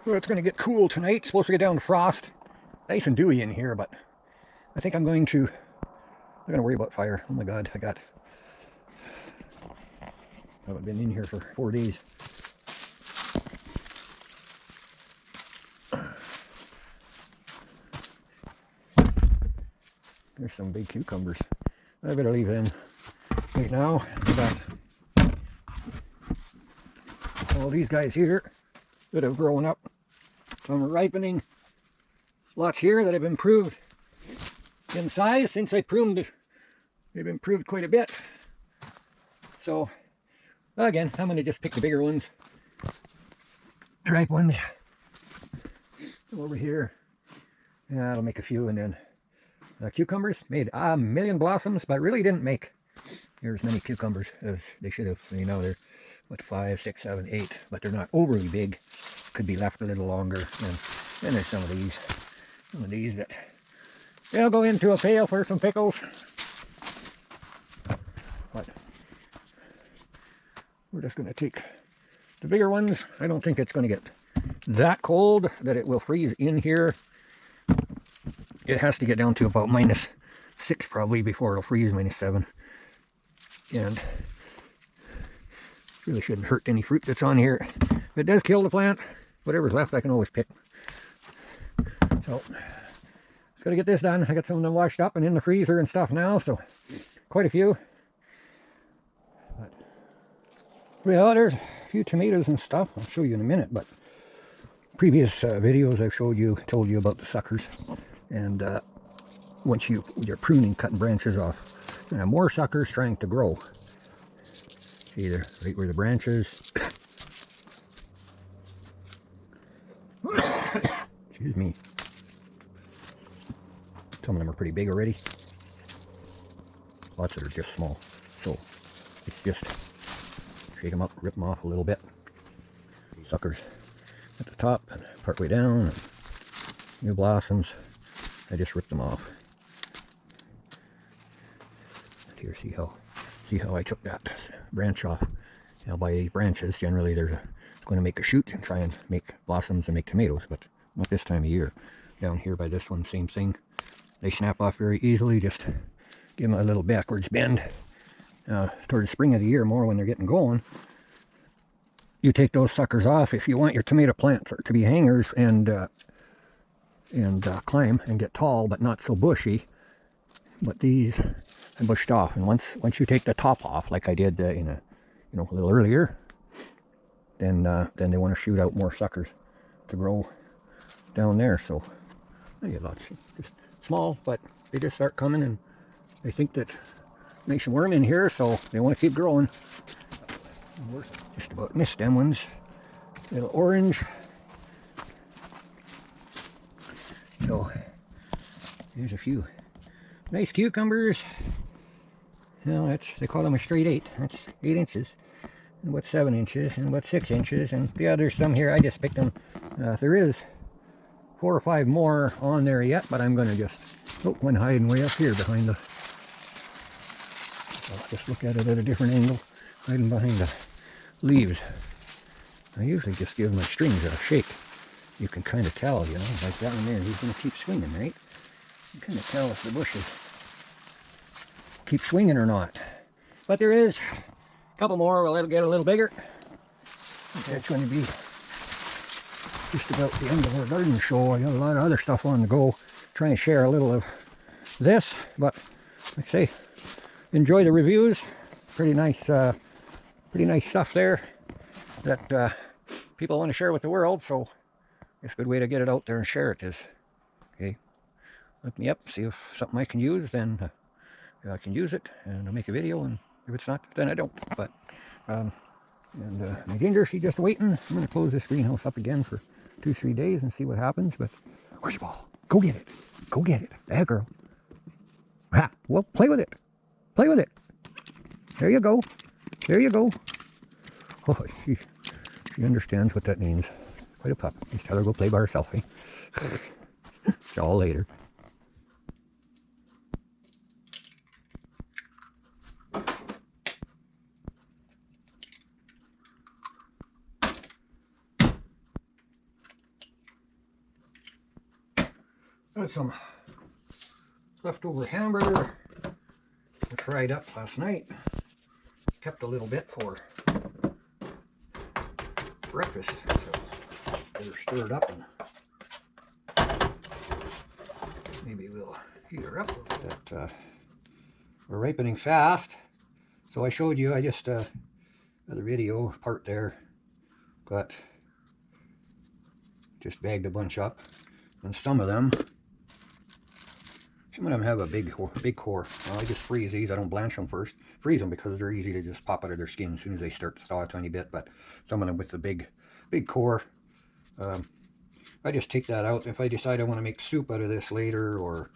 Well, it's going to get cool tonight. It's supposed to get down to frost. Nice and dewy in here, but I think I'm not going to worry about fire. Oh my God, I haven't been in here for 4 days. There's some big cucumbers. I better leave them right now. I got all these guys here that have grown up. Some are ripening. Lots here that have improved in size since I pruned. They've improved quite a bit. So again, I'm going to just pick the bigger ones, the ripe ones. Over here, yeah, I'll make a few, and then cucumbers made a million blossoms, but really didn't make near as many cucumbers as they should have. You know, they're what, 5, 6, 7, 8, but they're not overly big. Could be left a little longer. And then there's some of these that they'll go into a pail for some pickles. But we're just going to take the bigger ones. I don't think it's going to get that cold that it will freeze in here. It has to get down to about -6 probably before it'll freeze, -7. And really shouldn't hurt any fruit that's on here. If it does kill the plant, whatever's left I can always pick. So, just got to get this done. I got some of them washed up and in the freezer and stuff now, so quite a few. But, well, there's a few tomatoes and stuff. I'll show you in a minute, but previous videos I've told you about the suckers. And once you're pruning, cutting branches off, you're going to have more suckers trying to grow. See there, right where the branches. Excuse me. Some of them are pretty big already. Lots that are just small. So it's just shake them up, rip them off a little bit. These suckers at the top and part way down. And new blossoms. I just ripped them off. And here, see how I took that branch off. You know, by these branches, generally it's going to make a shoot and try and make blossoms and make tomatoes, but not this time of year. Down here by this one, same thing. They snap off very easily. Just give them a little backwards bend. Toward the spring of the year, more when they're getting going, you take those suckers off if you want your tomato plants to be hangers and climb and get tall, but not so bushy. But these I bushed off, and once you take the top off, like I did a little earlier, then they want to shoot out more suckers to grow down there. So I get lots, just small, but they just start coming, and they think that nice and warm in here, so they want to keep growing. We're just about missed them ones. Little orange. So here's a few nice cucumbers. You know, they call them a straight 8. That's 8 inches. And what's 7 inches, and what's 6 inches, and yeah, there's some here. I just picked them. There is 4 or 5 more on there yet, but I'm going to just, one hiding way up here behind the, I'll just look at it at a different angle, hiding behind the leaves. I usually just give my strings a shake. You can kind of tell, you know, like that one there, he's going to keep swinging, right? You kind of tell if the bushes keep swinging or not. But there is a couple more. We'll let it get a little bigger. Okay, it's going to be just about the end of our garden show. I got a lot of other stuff on the go. Try and share a little of this, but like I say, enjoy the reviews. Pretty nice stuff there that people want to share with the world. So it's a good way to get it out there and share it. Is okay. Look me up, see if something I can use, then I can use it, and I'll make a video. And if it's not, then I don't. But my ginger, she's just waiting. I'm going to close this greenhouse up again for 2-3 days and see what happens. But where's your ball? Go get it. Go get it. There, girl. Ah, well, play with it. Play with it. There you go. There you go. Oh, she understands what that means. Quite a pup. Just tell her to go play by herself, eh? See y'all later. Got some leftover hamburger I fried up last night. Kept a little bit for breakfast, so better stir it up and maybe we'll heat her up a little bit. That we're ripening fast, so I showed you, I just got a video part there, just bagged a bunch up, and some of them have a big core. Well, I just freeze these. I don't blanch them first. Freeze them because they're easy to just pop out of their skin as soon as they start to thaw a tiny bit. But some of them with the big core, I just take that out. If I decide I want to make soup out of this later or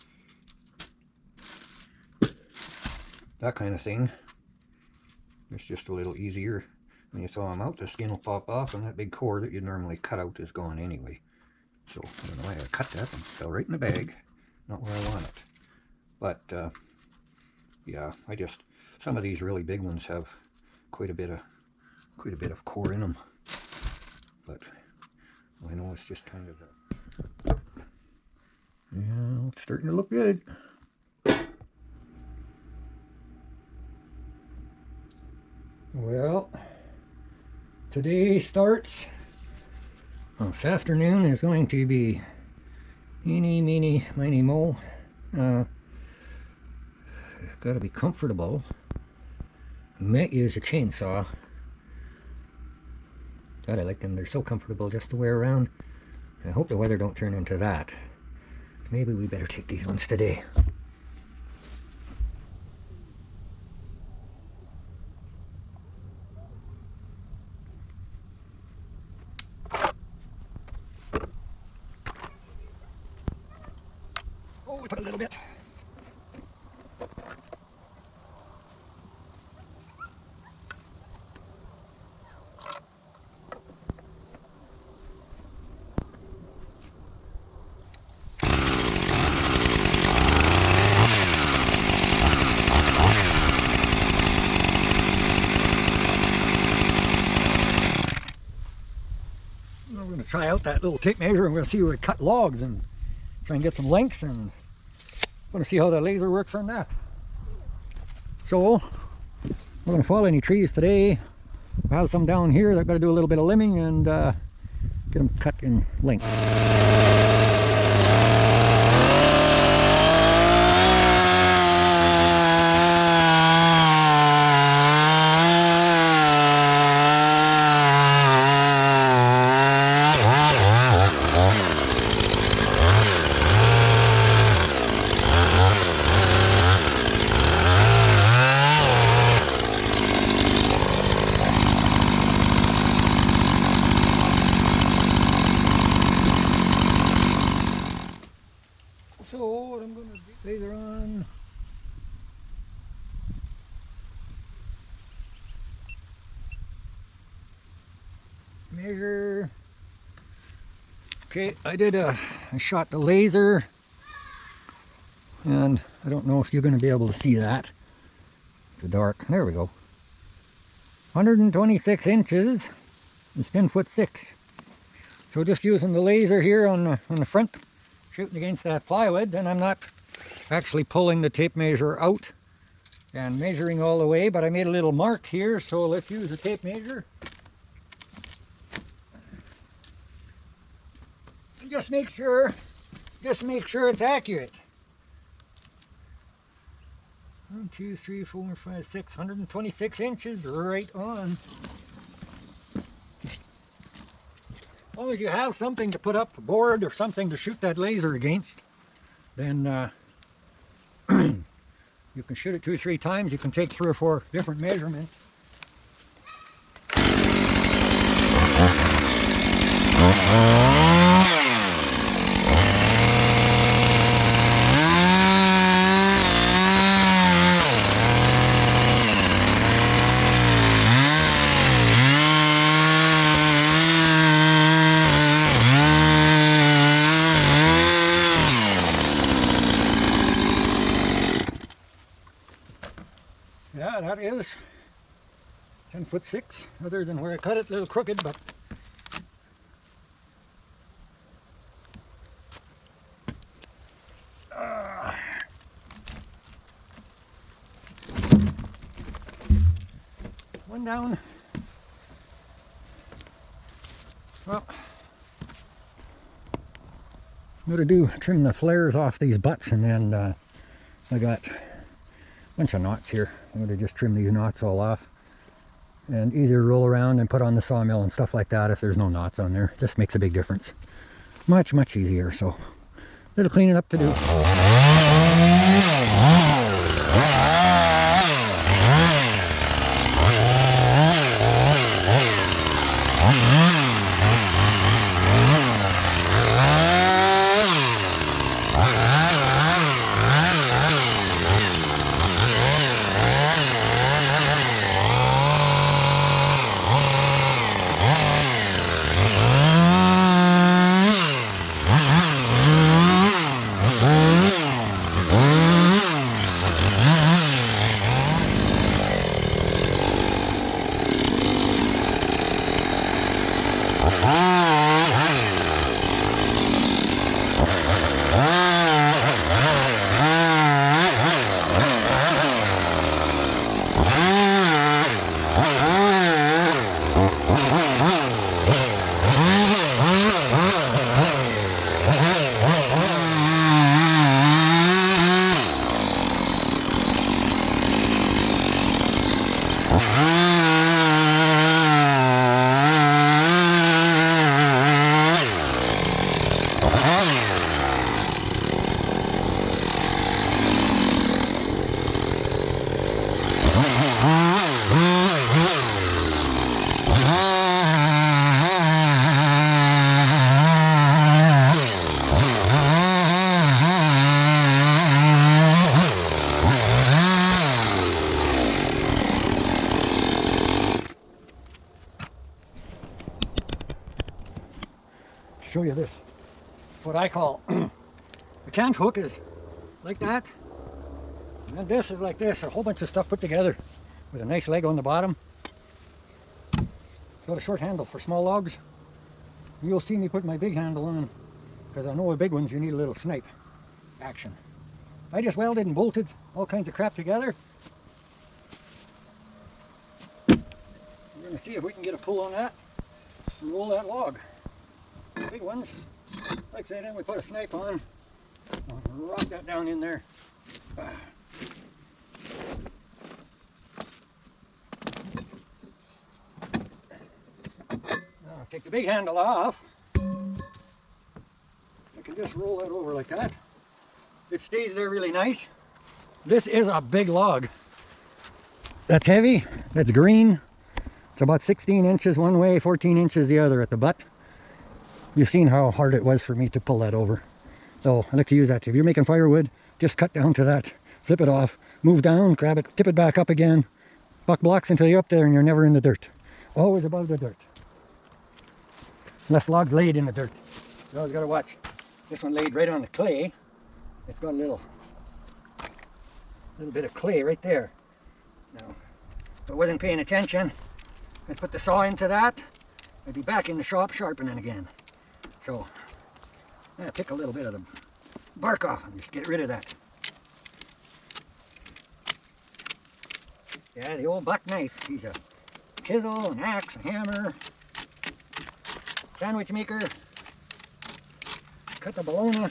that kind of thing, it's just a little easier. When you thaw them out, the skin will pop off, and that big core that you'd normally cut out is gone anyway. So I don't know why I cut that and fell right in the bag. Not where I want it. But yeah, some of these really big ones have quite a bit of core in them. But I know it's just kind of yeah, it's starting to look good. Well, today starts. Well, this afternoon is going to be eeny, meeny, miny, mo. Got to be comfortable. Might use a chainsaw. God, I like them. They're so comfortable just to wear around. I hope the weather don't turn into that. Maybe we better take these ones today. Oh, we put a little bit. We're going to try out that little tape measure and we'll see where we cut logs and try and get some lengths, and I'm going to see how the laser works on that. So, we're going to fall any trees today. I have some down here that I've got to do a little bit of limbing and get them cut in lengths. So what I'm going to do later on, measure. Okay, I shot the laser, and I don't know if you're going to be able to see that. It's dark. There we go. 126 inches is 10'6". So just using the laser here on the front, shooting against that plywood, then I'm not actually pulling the tape measure out and measuring all the way, but I made a little mark here, so let's use the tape measure. And just make sure it's accurate. 1, 2, 3, 4, 5, 6, 126 inches, right on. As long as you have something to put up, a board or something to shoot that laser against, then you can shoot it 2 or 3 times. You can take 3 or 4 different measurements. Yeah, that is 10'6", other than where I cut it, a little crooked, but come down. Well, I'm going to trim the flares off these butts, and then I got a bunch of knots here. I'm going to just trim these knots all off, and either roll around and put on the sawmill and stuff like that if there's no knots on there. Just makes a big difference. Much, much easier. So a little cleaning up to do. Show you this, what I call the cant hook is like that, and then this is like this, a whole bunch of stuff put together with a nice leg on the bottom. It's got a short handle for small logs. You'll see me put my big handle on, because I know with big ones you need a little snipe action. I just welded and bolted all kinds of crap together. We're going to see if we can get a pull on that and roll that log. Big ones, like I say, then we put a snipe on, rock that down in there. Now take the big handle off. I can just roll that over like that. It stays there really nice. This is a big log. That's heavy, that's green. It's about 16 inches one way, 14 inches the other at the butt. You've seen how hard it was for me to pull that over. So I like to use that. If you're making firewood, just cut down to that, flip it off, move down, grab it, tip it back up again, buck blocks until you're up there and you're never in the dirt. Always above the dirt. Unless logs laid in the dirt. You always got to watch. This one laid right on the clay. It's got a little bit of clay right there. Now, if I wasn't paying attention, I'd put the saw into that. I'd be back in the shop sharpening again. So, I pick a little bit of the bark off and just get rid of that. Yeah, the old buck knife. He's a chisel, an axe, a hammer, sandwich maker, cut the bologna.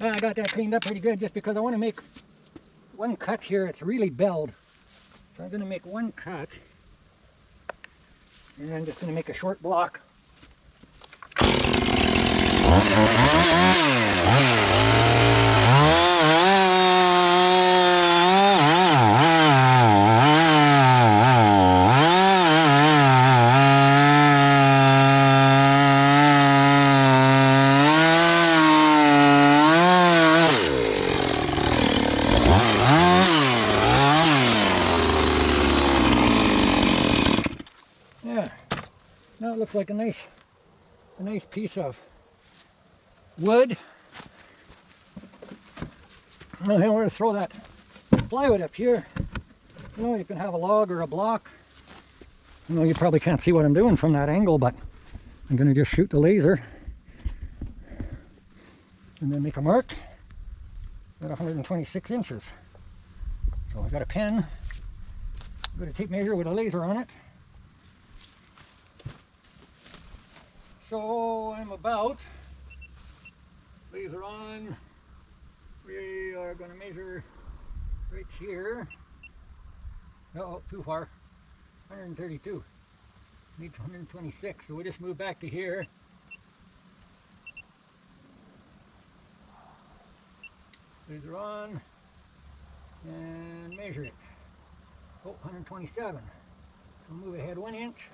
I got that cleaned up pretty good just because I want to make one cut here. It's really belled. So I'm going to make one cut. And I'm just going to make a short block. Now it looks like a nice piece of wood. Now we're going to throw that plywood up here. You know, you can have a log or a block. You know, you probably can't see what I'm doing from that angle, but I'm going to just shoot the laser and then make a mark at 126 inches. So I've got a pen Got a tape measure with a laser on it. So I'm about, laser on, we are going to measure right here. Oh, too far. 132. Need 126, so we just move back to here. Laser on and measure it. Oh, 127. So move ahead 1 inch.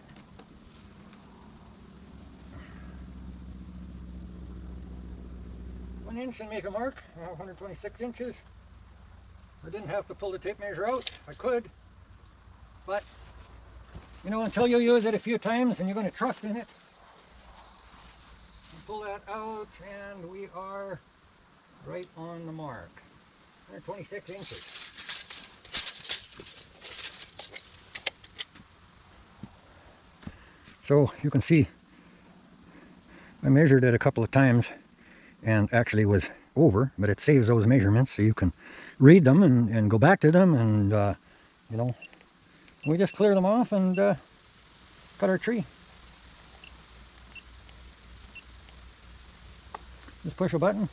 And make a mark. 126 inches. I didn't have to pull the tape measure out. I could, but you know, until you use it a few times and you're going to trust in it, you pull that out, and we are right on the mark. 126 inches. So you can see I measured it a couple of times and actually was over, but it saves those measurements so you can read them and go back to them, and you know, we just clear them off and cut our tree. Just push a button,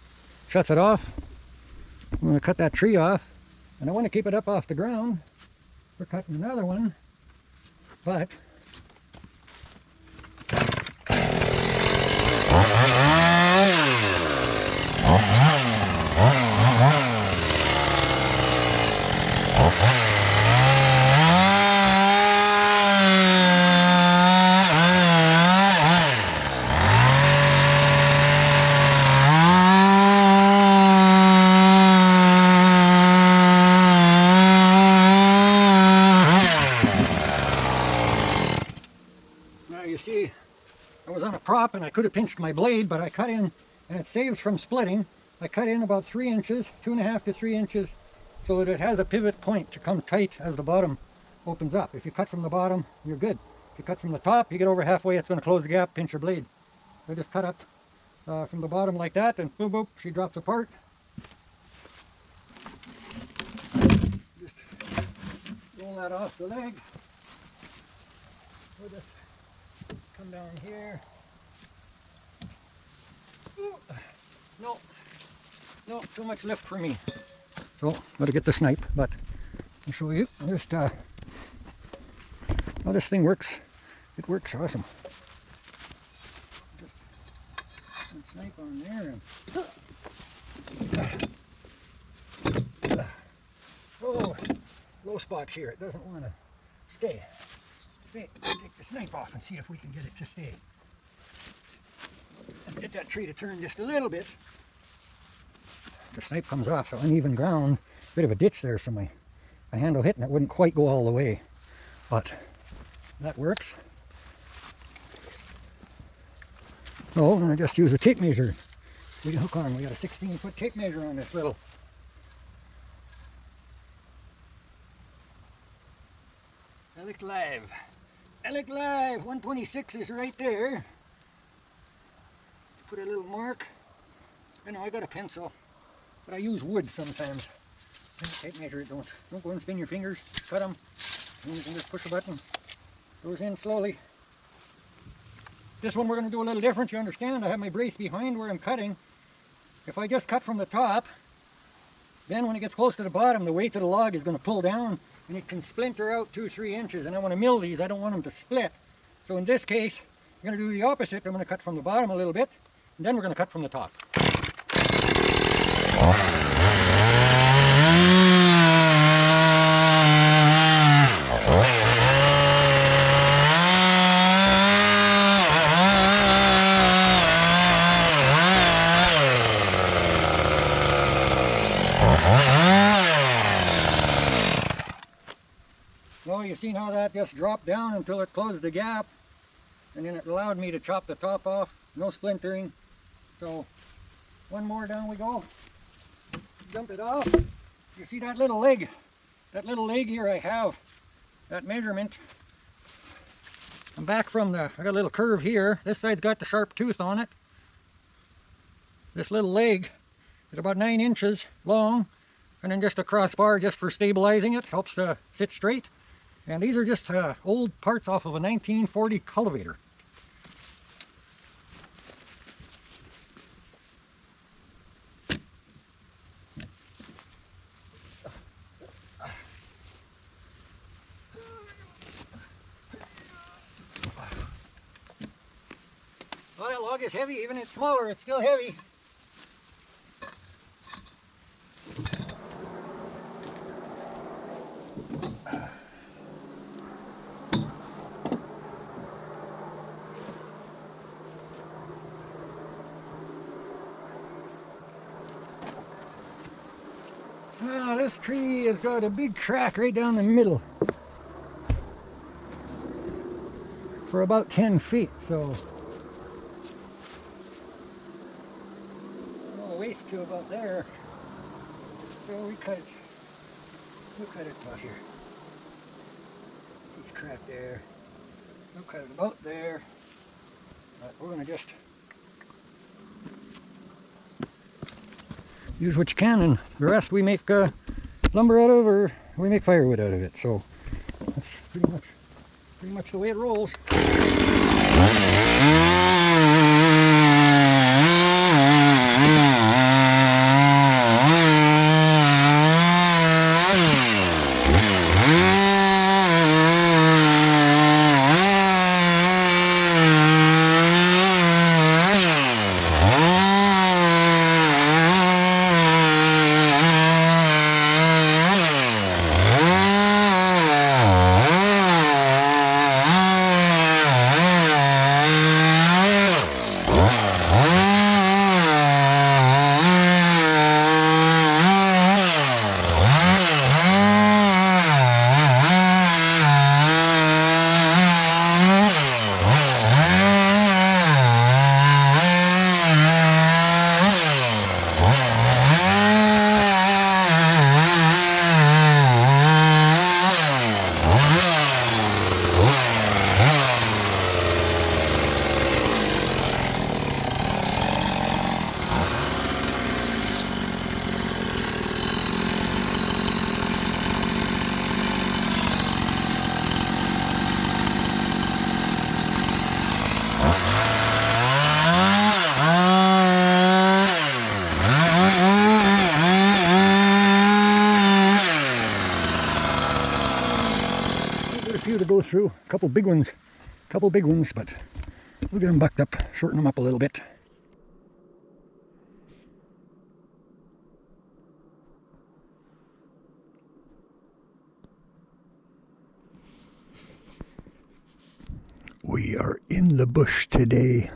shuts it off. I'm going to cut that tree off, and I want to keep it up off the ground. We're cutting another one, but prop, and I could have pinched my blade, but I cut in, and it saves from splitting. I cut in about 3 inches, 2.5 to 3 inches, so that it has a pivot point to come tight as the bottom opens up. If you cut from the bottom, you're good. If you cut from the top, you get over halfway, it's going to close the gap, pinch your blade. So I just cut up from the bottom like that, and boop boop, she drops apart. Just roll that off the leg. We'll just come down here. Ooh. No, too much lift for me. So, gotta get the snipe, but I'll show you. Just, well, this thing works. It works awesome. Just put snipe on there. Oh, low spot here. It doesn't want to stay. Take the snipe off and see if we can get it to stay. Let's get that tree to turn just a little bit. The snipe comes off, so uneven ground, bit of a ditch there, so my handle hit and it wouldn't quite go all the way, but that works. So I'm going to just use a tape measure. We can hook on. We got a 16-foot tape measure on this little. Elk Live. Elk Live 126 is right there. Put a little mark. I know I got a pencil, but I use wood sometimes. Tape measure it. Don't go and spin your fingers. Cut them. And you can just push a button. Goes in slowly. This one we're going to do a little different. You understand? I have my brace behind where I'm cutting. If I just cut from the top, then when it gets close to the bottom, the weight of the log is going to pull down, and it can splinter out 2 or 3 inches. And I want to mill these. I don't want them to split. So in this case, I'm going to do the opposite. I'm going to cut from the bottom a little bit, and then we're going to cut from the top. Well, you've seen how that just dropped down until it closed the gap, and then it allowed me to chop the top off, no splintering. So one more, down we go. Jump it off. You see that little leg? That little leg here, I have that measurement. I'm back from I got a little curve here. This side's got the sharp tooth on it. This little leg is about 9 inches long, and then just a crossbar just for stabilizing it, helps to sit straight. And these are just old parts off of a 1940 cultivator. Well, that log is heavy. Even it's smaller, it's still heavy. Well, this tree has got a big crack right down the middle for about 10 feet, so a waist to about there. So we'll cut it about here. It's cracked there. We'll cut it about there. But we're going to just use what you can, and the rest we make lumber out of, or we make firewood out of it. So that's pretty much the way it rolls. To go through, a couple big ones, but we'll get them bucked up, shorten them up a little bit. We are in the bush today.